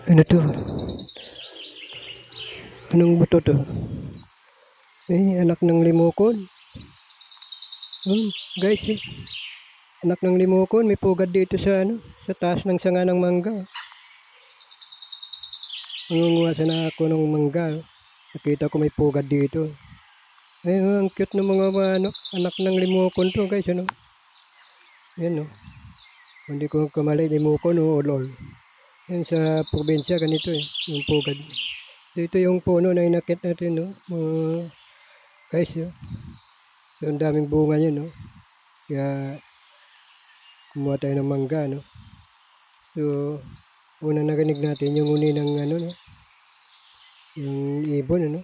Ano to? Anong buto to? Anak ng limukon. Guys, anak ng limukon. May pugad dito sa sa taas ng sanga ng mangga. Nangunguha sana ako ng mangga. Nakita ko may pugad dito. Ang cute ng mga anak ng limukon to, guys. Yan, Hindi ko kamali, limukon o olol. Yan sa probinsya, ganito yung pugad. So, ito yung puno na inakit natin, guys, So, ang daming bunga niya, Kaya, kumuha tayo ng mangga, So, unang narinig natin yung uni ng, yung ibon,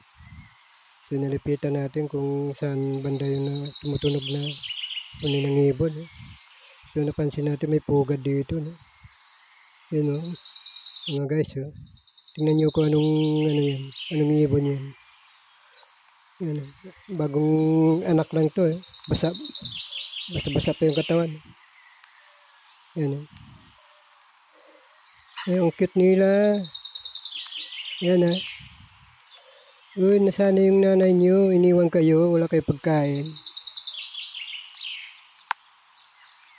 So, nalipitan natin kung saan banda yung tumutunog na uni ng ibon, So, napansin natin may pugad dito, Yun, mga guys, tingnan nyo kung yan, anong ibon yan. Yan, bagong anak lang to, basa-basa pa yung katawan. Yan, ang cute nila. Yan, Uy, nasana yung nanay nyo, iniwan kayo, wala kayo pagkain.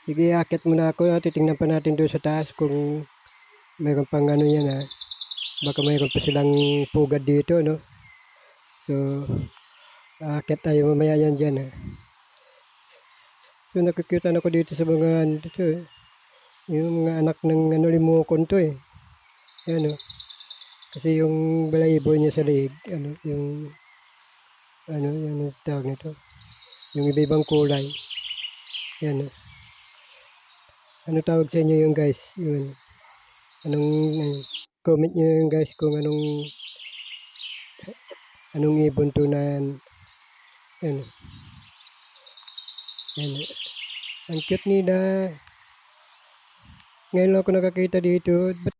Sige, akit muna ako, titingnan pa natin doon sa taas kung mayroon pang yan, Baka mayroon pa silang pugad dito, So, akit tayo mamaya yan dyan, So, nakikitaan ako dito sa mga, yung mga anak ng limukon to, Yan, Kasi yung balahibo niya sa leeg, yung, yung tawag nito. Yung iba-ibang kulay. Yan, Ano tawag sa inyo yung guys? Yun. Comment nyo yung guys kung anong ibon to na yan. Yan. Ang cute nila. Ngayon lang ako nakakita dito.